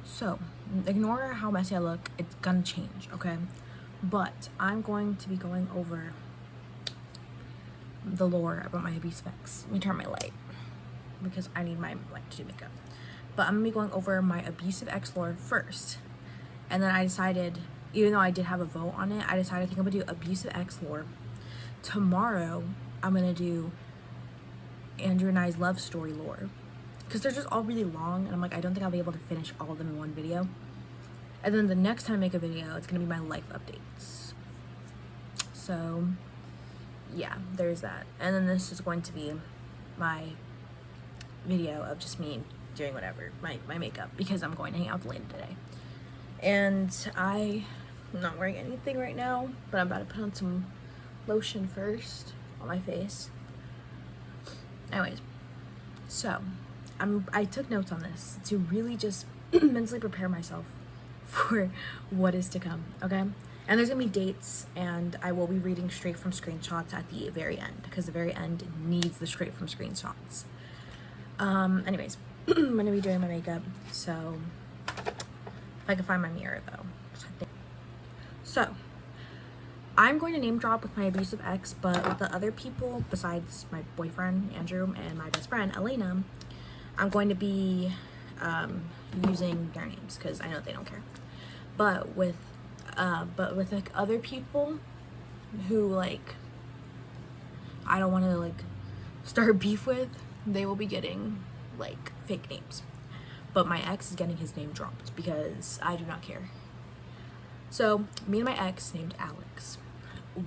So, ignore how messy I look. It's gonna change, okay? But I'm going to be going over the lore about my abusive ex. Let me turn my light because I need my light to do makeup. But I'm gonna be going over my abusive ex lore first. And then I decided, even though I did have a vote on it, I decided I think I'm gonna do abusive ex lore. Tomorrow, I'm gonna do Andrew and I's love story lore. Because they're just all really long, and I'm like, I don't think I'll be able to finish all of them in one video. And then the next time I make a video, it's gonna be my life updates. So, yeah, there's that. And then this is going to be my video of just me doing whatever, my makeup, because I'm going to hang out with Lena today. And I'm not wearing anything right now, but I'm about to put on some lotion first on my face. Anyways, so I took notes on this to really just mentally prepare myself for what is to come, okay? And there's gonna be dates, and I will be reading straight from screenshots at the very end, because the very end needs the straight from screenshots. Anyways, I'm gonna be doing my makeup, so if I can find my mirror though. So, I'm going to name drop with my abusive ex, but with the other people besides my boyfriend, Andrew, and my best friend, Elena, I'm going to be using their names because I know they don't care. But with like other people who like I don't want to like start beef with, they will be getting like fake names. But my ex is getting his name dropped because I do not care. So me and my ex named Alex,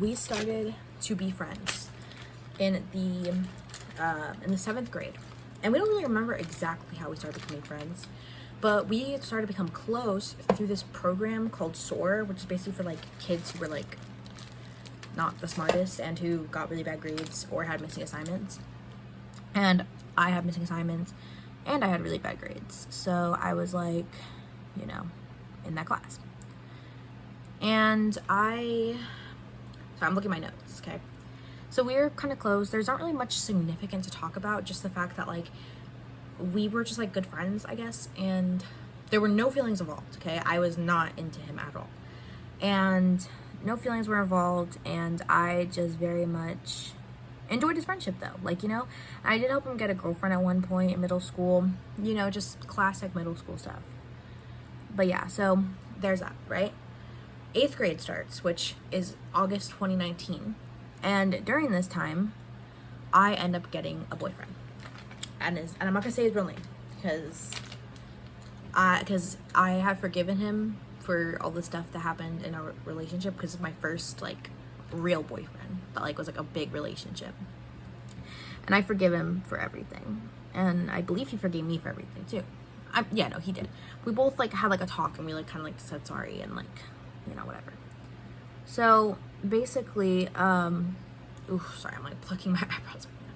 we started to be friends in the 7th grade. And we don't really remember exactly how we started becoming friends, but we started to become close through this program called SOAR, which is basically for like kids who were like not the smartest and who got really bad grades or had missing assignments. And I had missing assignments and I had really bad grades. So I was like, you know, in that class. And I'm looking at my notes, okay? So we were kind of close. There's not really much significant to talk about, just the fact that like we were just like good friends, I guess, and there were no feelings involved, okay? I was not into him at all. And no feelings were involved, and I just very much enjoyed his friendship though. Like, you know, I did help him get a girlfriend at one point in middle school, you know, just classic middle school stuff. But yeah, so there's that, right? 8th grade starts, which is August 2019. And during this time, I end up getting a boyfriend. And I'm not gonna say his real name because I have forgiven him for all the stuff that happened in our relationship, because it's my first like real boyfriend that like was like a big relationship. And I forgive him for everything. And I believe he forgave me for everything too. Yeah, no, he did. We both like had like a talk, and we like kind of like said sorry and like, you know, whatever. So basically, sorry, I'm like plucking my eyebrows right now.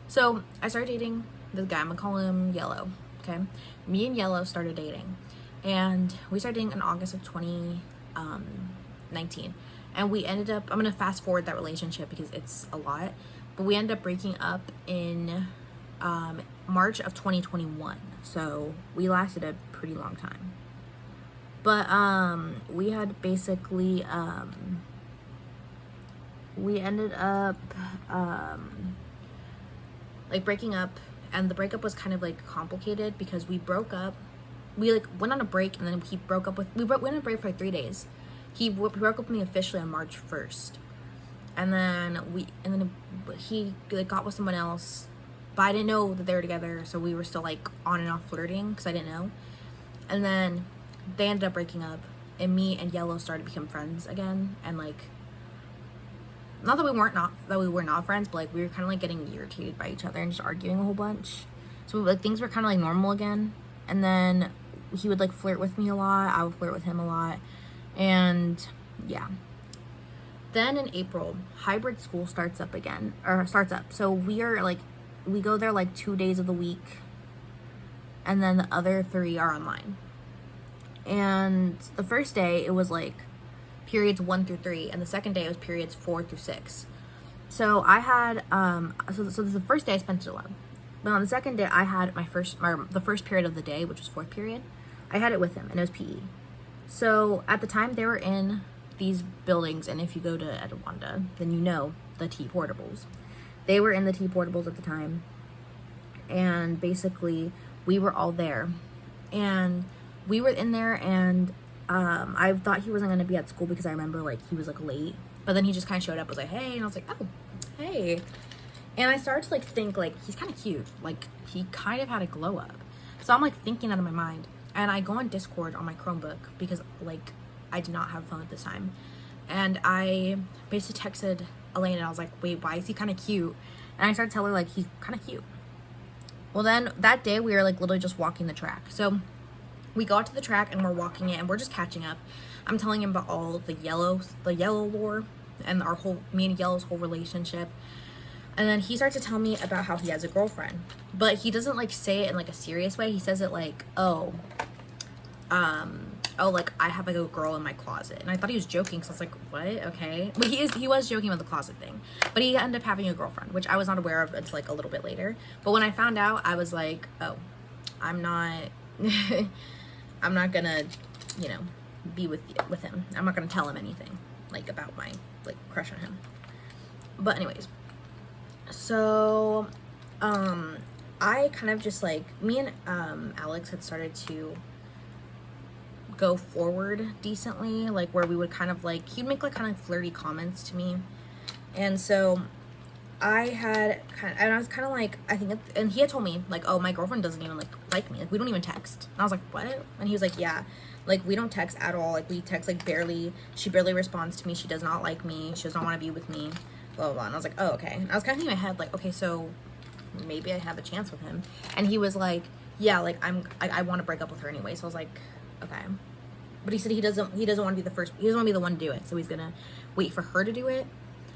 So I started dating this guy. I'm gonna call him Yellow, okay? Me and Yellow started dating, and we started dating in August of 2019. And we ended up, I'm gonna fast forward that relationship because it's a lot, but we ended up breaking up in March of 2021. So we lasted a pretty long time. But we had basically we ended up like breaking up, and the breakup was kind of like complicated because we broke up. We like went on a break, and then he broke up with we went on a break for like 3 days. He broke up with me officially on March 1st, and then he like got with someone else, but I didn't know that they were together, so we were still like on and off flirting because I didn't know. And then they ended up breaking up, and me and Yellow started to become friends again. And like, not that we were not friends, but like we were kind of like getting irritated by each other and just arguing a whole bunch. So like things were kind of like normal again. And then he would like flirt with me a lot, I would flirt with him a lot, and yeah. Then in April, hybrid school starts up. So we go there like 2 days of the week, and then the other 3 are online. And the first day it was like periods 1 through 3, and the second day it was periods 4 through 6. So I had so the first day I spent it alone, but on the second day I had the first period of the day, which was 4th period, I had it with him, and it was PE. So at the time, they were in these buildings, and if you go to Edawanda, then you know the T portables. They were in the T portables at the time, and basically we were all there, and we were in there, and I thought he wasn't going to be at school because I remember like he was like late, but then he just kind of showed up, was like, hey, and I was like, oh, hey. And I started to like think like he's kind of cute, like he kind of had a glow up. So I'm like thinking out of my mind, and I go on Discord on my Chromebook because like I did not have a phone at this time, and I basically texted Elaine, and I was like, wait, why is he kind of cute? And I started to tell her like he's kind of cute. Well, then that day we were like literally just walking the track. So we got to the track and we're walking it, and we're just catching up. I'm telling him about all the yellow lore and me and Yellow's whole relationship. And then he starts to tell me about how he has a girlfriend, but he doesn't like say it in like a serious way. He says it like, oh, like I have like a girl in my closet. And I thought he was joking, so I was like, what? Okay. But he was joking about the closet thing, but he ended up having a girlfriend, which I was not aware of until like a little bit later. But when I found out, I was like, oh, I'm not I'm not gonna, you know, be with him. I'm not gonna tell him anything like about my like crush on him. But anyways, so I kind of just like, me and Alex had started to go forward decently, like where we would kind of like, he'd make like kind of flirty comments to me, and so I was kind of like, I think and he had told me like, oh, my girlfriend doesn't even like me, like we don't even text. And I was like, what? And he was like, yeah, like we don't text at all, like we text like barely, she barely responds to me, she does not like me, she does not want to be with me, blah blah blah. And I was like, oh, okay. And I was kind of thinking in my head like, okay, so maybe I have a chance with him. And he was like, yeah, like I want to break up with her anyway. So I was like, okay. But he said he doesn't want to be the first, he doesn't want to be the one to do it, so he's gonna wait for her to do it,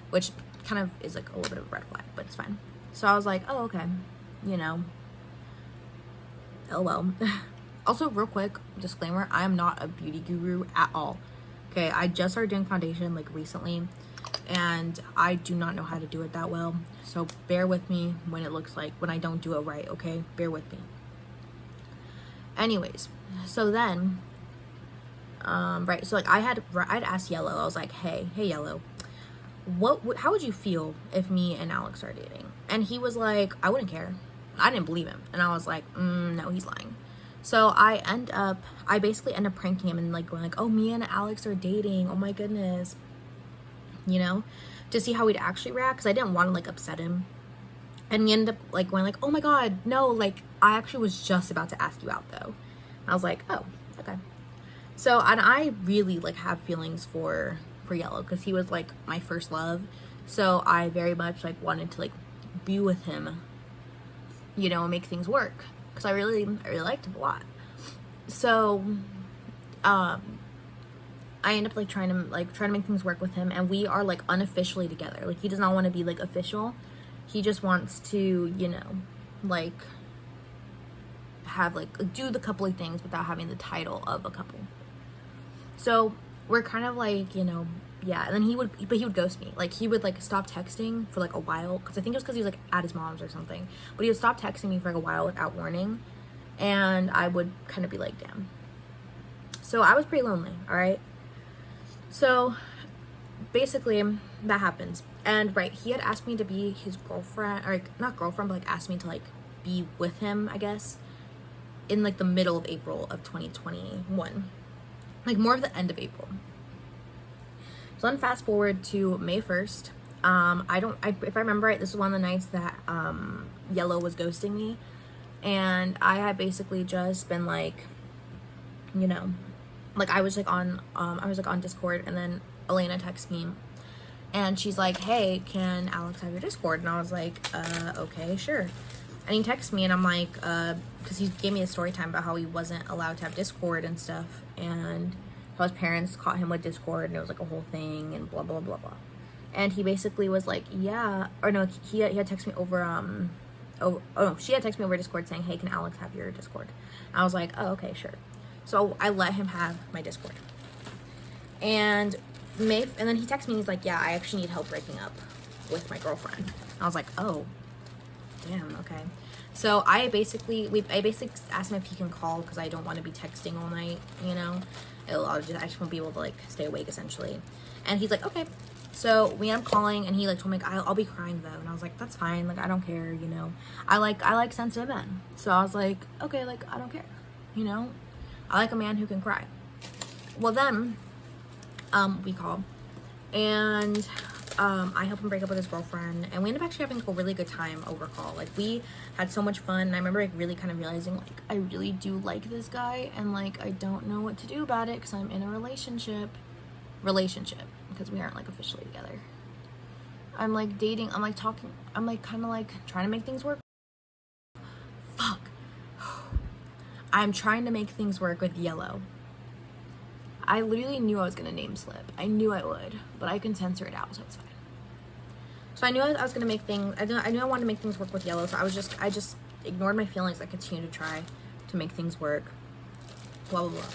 which kind of is like a little bit of a red flag, but it's fine. So I was like, oh, okay, you know, oh well. Also, real quick disclaimer, I am not a beauty guru at all. Okay, I just started doing foundation like recently, and I do not know how to do it that well, so bear with me when I don't do it right. Okay, bear with me. Anyways, so then right, so like I'd asked Yellow, I was like, hey Yellow, how would you feel if me and Alex are dating? And he was like, I wouldn't care. I didn't believe him, and I was like, no, he's lying. So I basically end up pranking him and like going like, oh, me and Alex are dating, oh my goodness, you know, to see how he'd actually react, because I didn't want to like upset him. And he ended up like going like, oh my god, no, like I actually was just about to ask you out though. And I was like, oh, okay. So, and I really like have feelings for Yellow, because he was like my first love, so I very much like wanted to like be with him, you know, and make things work, because I really liked him a lot. So I end up like trying to make things work with him, and we are like unofficially together. Like he does not want to be like official, he just wants to, you know, like have like do the coupley things without having the title of a couple. So we're kind of like, you know, yeah. And then he would ghost me. Like he would like stop texting for like a while, because I think it was because he was like at his mom's or something. But he would stop texting me for like a while without warning, and I would kind of be like, damn. So I was pretty lonely. All right. So basically that happens, and right, he had asked me to be his girlfriend, or like, not girlfriend, but like asked me to like be with him, I guess, in like the middle of April of 2021. Like more of the end of April. So then fast forward to May 1st. If I remember right, this was one of the nights that Yellow was ghosting me, and I had basically just been like, you know, like I was like on Discord, and then Elena texts me, and she's like, hey, can Alex have your Discord? And I was like, okay, sure. And he texts me, and I'm like, because he gave me a story time about how he wasn't allowed to have Discord and stuff, and how his parents caught him with Discord, and it was like a whole thing, and blah blah blah blah. And he basically was like, yeah, or no, he had texted me over she had texted me over Discord saying, hey, can Alex have your Discord? And I was like, oh, okay, sure. So I let him have my Discord, and then he texted me, he's like, yeah, I actually need help breaking up with my girlfriend. And I was like, oh, damn, okay. So I basically asked him if he can call because I don't want to be texting all night, you know. I just won't be able to like stay awake essentially. And he's like, okay. So we end up calling, and he like told me like, I'll be crying though, and I was like, that's fine, like I don't care, you know. I like sensitive men, so I was like, okay, like I don't care, you know. I like a man who can cry. Well then, we call, and I help him break up with his girlfriend, and we ended up actually having a really good time over call. Like we had so much fun, and I remember like really kind of realizing like I really do like this guy, and like I don't know what to do about it because I'm in a relationship because we aren't like officially together. I'm like dating, I'm like talking, I'm like kind of like trying to make things work. Fuck. I'm trying to make things work with Yellow. I literally knew I was gonna name slip. I knew I would, but I can censor it out, so it's fine. So I knew I was gonna make things. I knew I wanted to make things work with Yellow. So I just ignored my feelings. I continued to try to make things work. Blah blah blah.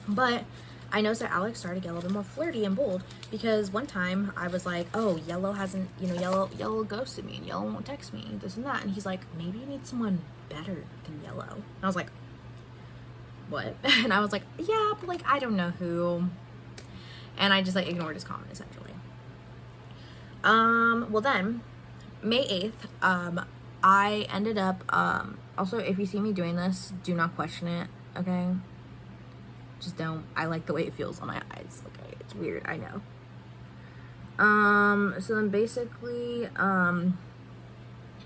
But I noticed that Alex started to get a little bit more flirty and bold because one time I was like, oh, Yellow hasn't, you know, Yellow ghosted me and Yellow won't text me, this and that. And he's like, maybe you need someone better than Yellow. And I was like, what? And I was like, yeah, but like, I don't know who. And I just like ignored his comment essentially. Well then, May 8th, I ended up, also if you see me doing this, do not question it, okay? Just don't. I like the way it feels on my eyes. Okay, it's weird, I know. So then basically, what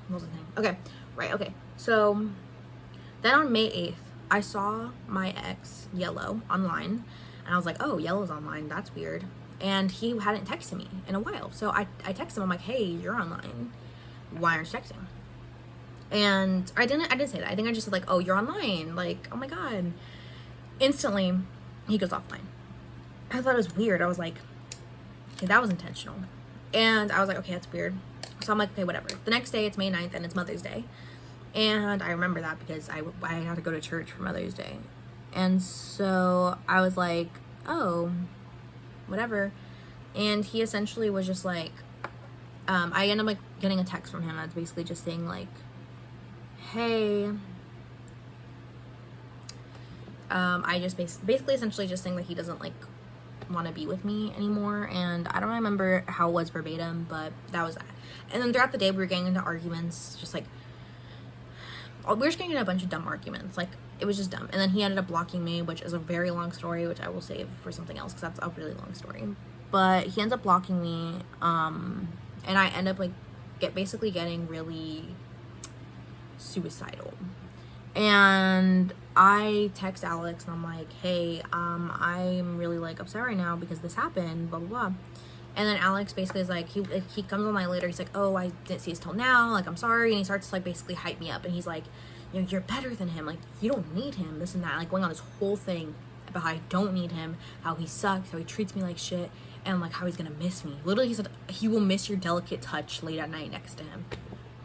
was the thing? Okay, right, okay. So then on May 8th, I saw my ex, Yellow, online, and I was like, oh, Yellow's online, that's weird. And he hadn't texted me in a while. So I texted him, I'm like, hey, you're online. Why aren't you texting? And I didn't say that. I think I just said like, oh, you're online. Like, oh my God. Instantly, he goes offline. I thought it was weird. I was like, okay, that was intentional. And I was like, okay, that's weird. So I'm like, okay, whatever. The next day, it's May 9th, and it's Mother's Day. And I remember that because I had to go to church for Mother's Day. And so I was like, oh, whatever. And he essentially was just like, I ended up like getting a text from him that's basically just saying like, hey, I just basically essentially just saying that he doesn't like want to be with me anymore. And I don't remember how it was verbatim, but that was that. And then throughout the day we were getting into arguments, just like we were just getting into a bunch of dumb arguments. Like it was just dumb. And then he ended up blocking me, which is a very long story, which I will save for something else because that's a really long story. But he ends up blocking me, and I end up like basically getting really suicidal. And I text Alex and I'm like, hey, I'm really like upset right now because this happened, blah blah blah. And then Alex basically is like, he comes online later, he's like, oh, I didn't see this till now, like I'm sorry. And he starts to like basically hype me up, and he's like, you know, you're better than him, like you don't need him, this and that, like going on this whole thing about how I don't need him, how he sucks, how he treats me like shit, and like how he's gonna miss me. Literally he said he will miss your delicate touch late at night next to him.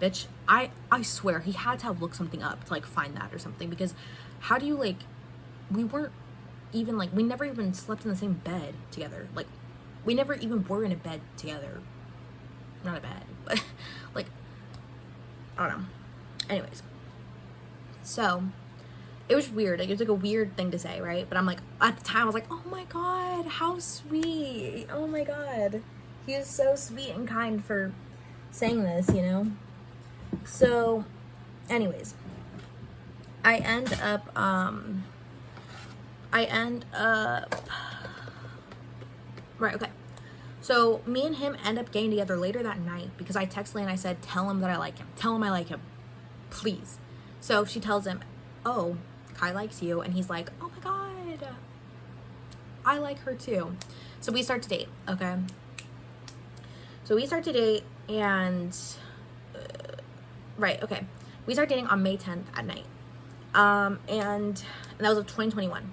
Bitch, I swear he had to have looked something up to like find that or something, because how do you like, we weren't even like, we never even slept in the same bed together, like we never even were in a bed together, not a bed, but like I don't know. Anyways, so it was weird, like it was like a weird thing to say, right? But I'm like, at the time I was like, oh my God, how sweet, oh my God, he is so sweet and kind for saying this, you know. So anyways, I end up right, okay, so me and him end up getting together later that night because I texted Lane and I said, tell him that I like him, tell him I like him, please. So she tells him, oh, Kai likes you, and he's like, oh my God, I like her too. So we start to date, okay? So we start to date, and right, okay, we start dating on May 10th at night, and that was of 2021.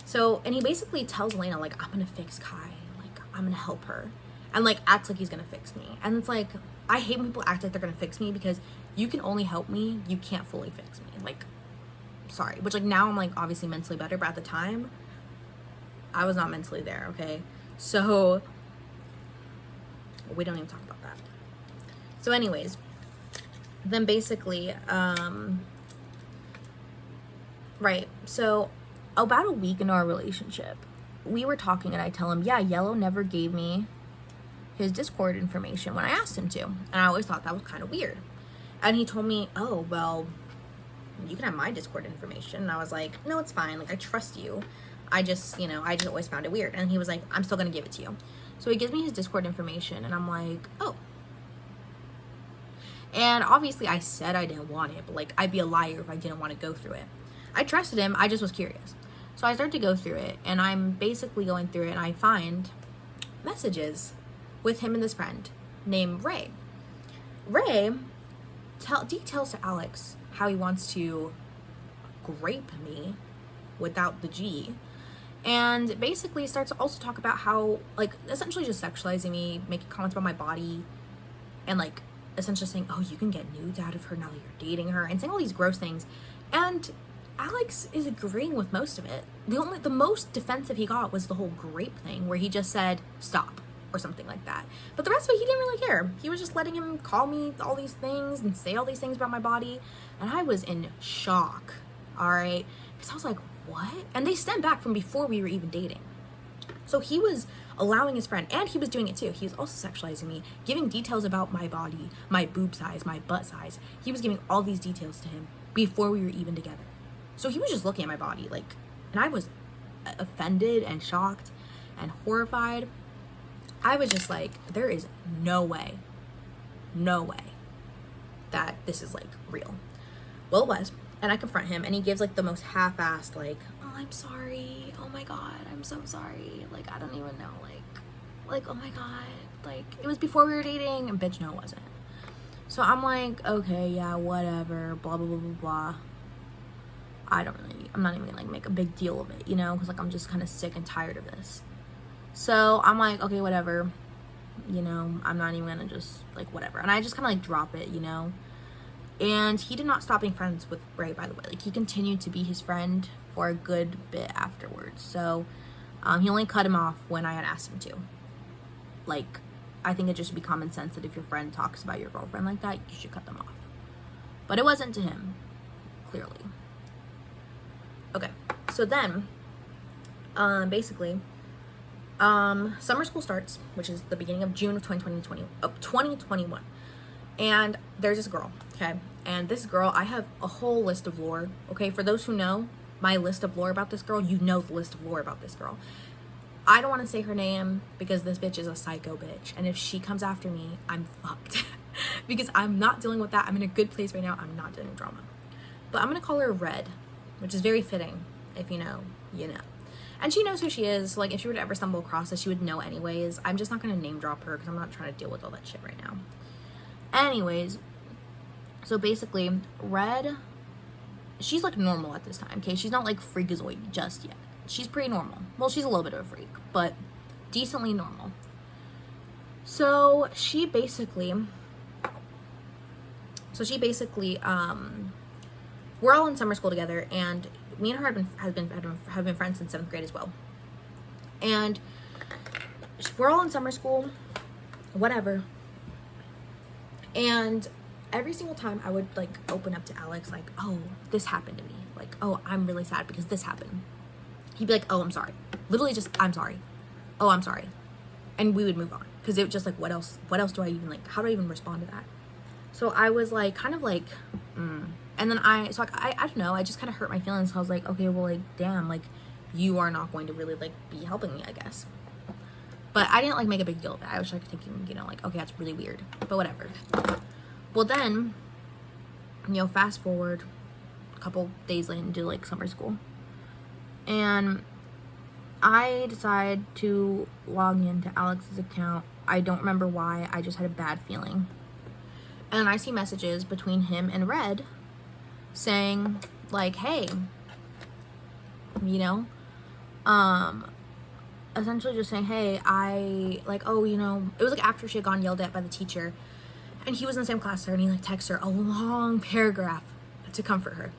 So, and he basically tells Elena, like, I'm gonna fix Kai, like I'm gonna help her, and like acts like he's gonna fix me. And it's like, I hate when people act like they're gonna fix me, because you can only help me, you can't fully fix me, like, sorry. Which like now I'm like obviously mentally better, but at the time I was not mentally there, okay? So we don't even talk about that. So anyways, then basically, right, so about a week into our relationship, we were talking and I tell him, yeah, Yellow never gave me his Discord information when I asked him to. And I always thought that was kind of weird. And he told me, oh, well, you can have my Discord information. And I was like, no, it's fine. Like, I trust you. I just always found it weird. And he was like, I'm still going to give it to you. So he gives me his Discord information and I'm like, oh. And obviously I said I didn't want it, but like, I'd be a liar if I didn't want to go through it. I trusted him. I just was curious. So I started to go through it and I'm basically going through it and I find messages with him and this friend named Ray. Ray details to Alex how he wants to grape me without the G, and basically starts to also talk about how, like, essentially just sexualizing me, making comments about my body, and like essentially saying, oh, you can get nudes out of her now that you're dating her, and saying all these gross things. And Alex is agreeing with most of it. The most defensive he got was the whole grape thing, where he just said stop or something like that. But the rest of it, he didn't really care. He was just letting him call me all these things and say all these things about my body. And I was in shock, all right? Because I was like, what? And they stemmed back from before we were even dating. So he was allowing his friend, and he was doing it too. He was also sexualizing me, giving details about my body, my boob size, my butt size. He was giving all these details to him before we were even together. So he was just looking at my body, like, and I was offended and shocked and horrified. I was just like, there is no way that this is like real. Well, it was. And I confront him and he gives like the most half-assed, like, oh, I'm sorry. Oh my God, I'm so sorry. Like, I don't even know. Like, oh my God. Like, it was before we were dating. And bitch, no, it wasn't. So I'm like, okay, yeah, whatever. Blah, blah, blah, blah, blah. I'm not even gonna like make a big deal of it, you know? Because like, I'm just kind of sick and tired of this. So I'm like, okay, whatever, you know, I'm not even gonna just like whatever. And I just kind of like drop it, you know. And he did not stop being friends with Ray, by the way. Like, he continued to be his friend for a good bit afterwards. So he only cut him off when I had asked him to. Like, I think it just should be common sense that if your friend talks about your girlfriend like that, you should cut them off. But it wasn't to him, clearly. Okay, so then basically summer school starts, which is the beginning of June of 2021. And there's this girl, okay? And this girl, I have a whole list of lore, okay? For those who know my list of lore about this girl, you know the list of lore about this girl. I don't want to say her name because this bitch is a psycho bitch. And if she comes after me, I'm fucked. Because I'm not dealing with that. I'm in a good place right now. I'm not dealing with drama. But I'm going to call her Red, which is very fitting. If you know, you know. And she knows who she is. Like, if she were to ever stumble across us, she would know anyways. I'm just not going to name drop her because I'm not trying to deal with all that shit right now. Anyways, so basically, Red, she's like normal at this time, okay? She's not like freakazoid just yet. She's pretty normal. Well, she's a little bit of a freak, but decently normal. So she basically, we're all in summer school together, and me and her have been friends since 7th grade as well. And we're all in summer school, whatever. And every single time I would like open up to Alex, like, oh, this happened to me. Like, oh, I'm really sad because this happened. He'd be like, oh, I'm sorry. Literally just, I'm sorry. Oh, I'm sorry. And we would move on. Because it was just like, what else do I even like, how do I even respond to that? So I was like, kind of like, And then I don't know, I just kind of hurt my feelings. So I was like, okay, well, like, damn, like, you are not going to really like be helping me, I guess. But I didn't like make a big deal of it. I was like thinking, you know, like, okay, that's really weird, but whatever. Well, then, you know, fast forward a couple days later into like summer school, and I decide to log into Alex's account. I don't remember why. I just had a bad feeling. And I see messages between him and Red saying like, hey, you know, essentially just saying, hey, I, like, oh, you know, it was like after she had gone yelled at by the teacher, and he was in the same class as her, and he like texts her a long paragraph to comfort her,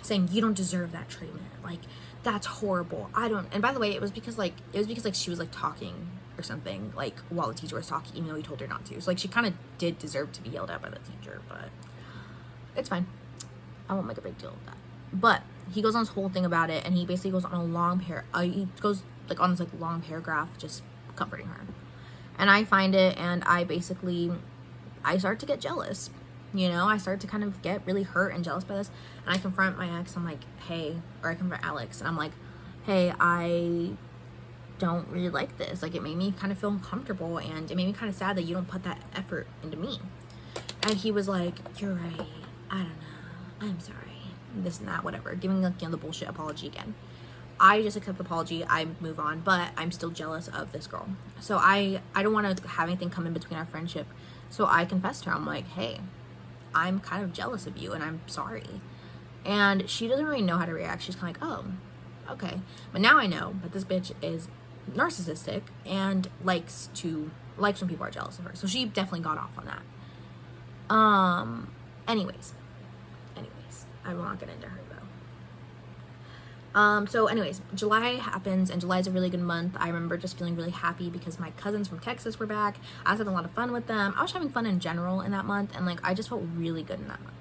saying, you don't deserve that treatment, like, that's horrible, I don't. And by the way, it was because like she was like talking or something, like, while the teacher was talking, even though he told her not to. So like, she kind of did deserve to be yelled at by the teacher. But it's fine. I won't make a big deal of that. But he goes on this whole thing about it, and he basically goes on a long he goes like on this like long paragraph just comforting her. And I find it, and I start to get jealous. You know, I start to kind of get really hurt and jealous by this. And I confront my ex. I'm like, hey, or I confront Alex, and I'm like, hey, I don't really like this. Like, it made me kind of feel uncomfortable, and it made me kind of sad that you don't put that effort into me. And he was like, you're right. I don't know. I'm sorry. This and that, whatever. Giving, like, you know, the bullshit apology again. I just accept the apology. I move on, but I'm still jealous of this girl. So I don't want to have anything come in between our friendship. So I confessed to her. I'm like, hey, I'm kind of jealous of you, and I'm sorry. And she doesn't really know how to react. She's kind of like, oh, okay. But now I know that this bitch is narcissistic and likes when people are jealous of her. So she definitely got off on that. Anyways, I will not get into her though. So anyways, July happens, and July is a really good month. I remember just feeling really happy because my cousins from Texas were back. I was having a lot of fun with them. I was having fun in general in that month, and like I just felt really good in that month.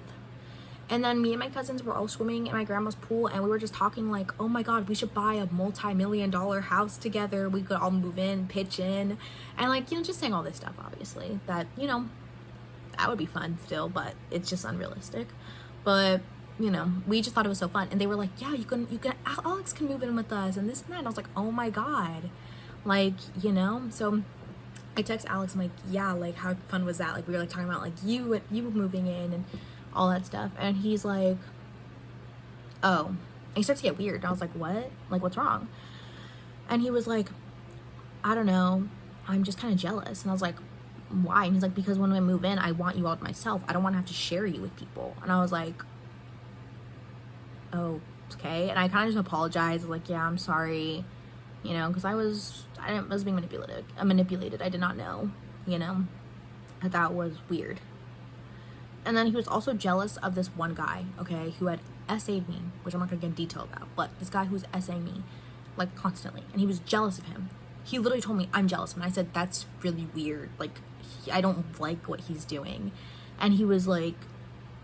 And then me and my cousins were all swimming in my grandma's pool, and we were just talking like, oh my god, we should buy a multi-million-dollar house together. We could all move in, pitch in, and like, you know, just saying all this stuff, obviously, that, you know, that would be fun still, but it's just unrealistic. But, you know, we just thought it was so fun. And they were like, yeah, you can, Alex can move in with us and this and that. And I was like, oh my god. Like, you know, so I text Alex, I'm like, yeah, like, how fun was that? Like, we were like talking about like you moving in and all that stuff. And he's like, oh. And he starts to get weird. And I was like, what? Like, what's wrong? And he was like, I don't know. I'm just kind of jealous. And I was like, why? And he's like, because when I move in, I want you all to myself. I don't want to have to share you with people. And I was like, oh, okay. And I kind of just apologized. Like, yeah, I'm sorry. You know, because I was being manipulated. I did not know, you know, that was weird. And then he was also jealous of this one guy, okay, who had essayed me, which I'm not going to get in detail about, but this guy who was essaying me, like, constantly, and he was jealous of him. He literally told me, I'm jealous of him, and I said, that's really weird, like, I don't like what he's doing. And he was like,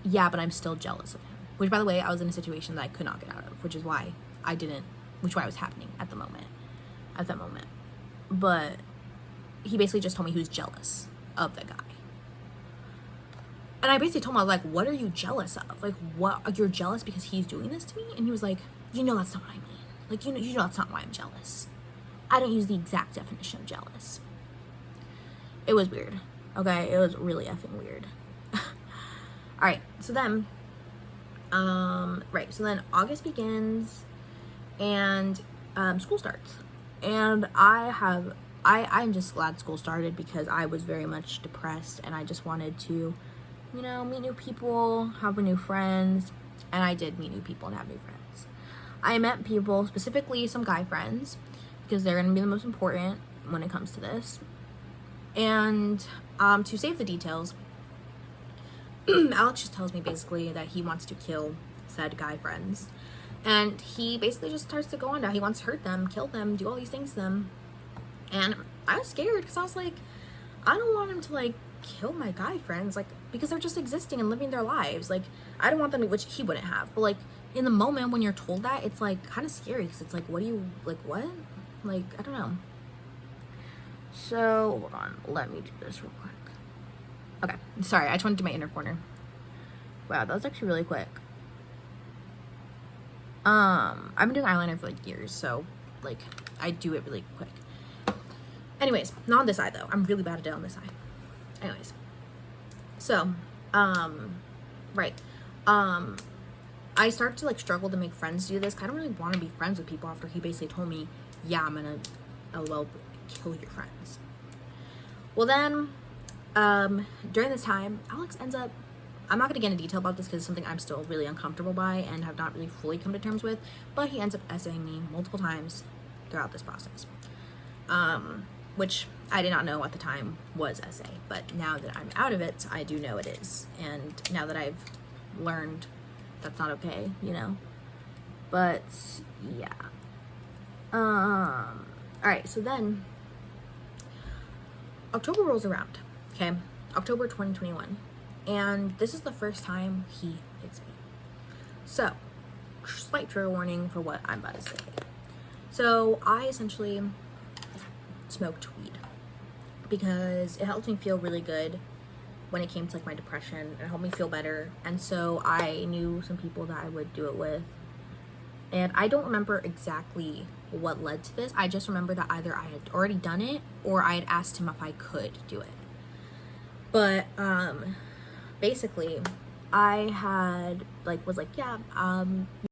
yeah, but I'm still jealous of him, which, by the way, I was in a situation that I could not get out of, which is why it was happening at that moment. But he basically just told me he was jealous of the guy. And I basically told him, I was like, what are you jealous of? Like, what? You're jealous because he's doing this to me? And he was like, you know that's not what I mean. Like, you know that's not why I'm jealous. I don't use the exact definition of jealous. It was weird. Okay? It was really effing weird. Alright, so then, so then August begins, and, school starts. And I'm just glad school started because I was very much depressed, and I just wanted to, you know, meet new people, have new friends, and I did meet new people and have new friends. I met people, specifically some guy friends, because they're going to be the most important when it comes to this. And to save the details, Alex just tells me basically that he wants to kill said guy friends. And he basically just starts to go on now. He wants to hurt them, kill them, do all these things to them. And I was scared because I was like, I don't want him to, like, kill my guy friends, like, because they're just existing and living their lives. Like, I don't want them to, which he wouldn't have, but like in the moment when you're told that, it's like kind of scary because it's like, what? Like, I don't know. So hold on, let me do this real quick. Okay, sorry, I just wanted to do my inner corner. Wow, that was actually really quick. I've been doing eyeliner for like years, so like I do it really quick. Anyways, not on this eye though. I'm really bad at it on this eye. Anyways, so, I start to like struggle to make friends do this. I don't really want to be friends with people after he basically told me, yeah, I'm gonna, LOL, kill your friends. Well then, during this time, Alex ends up, I'm not gonna get into detail about this because it's something I'm still really uncomfortable by and have not really fully come to terms with, but he ends up essaying me multiple times throughout this process. Which I did not know at the time was essay, but now that I'm out of it, I do know it is. And now that I've learned that's not okay, you know? But, yeah. Alright, so then, October rolls around, okay? October 2021. and this is the first time he hits me. So, slight trigger warning for what I'm about to say. So, I essentially smoked weed because it helped me feel really good when it came to like my depression. It helped me feel better, and so I knew some people that I would do it with, and I don't remember exactly what led to this. I just remember that either I had already done it or I had asked him if I could do it. But basically I had was like, yeah,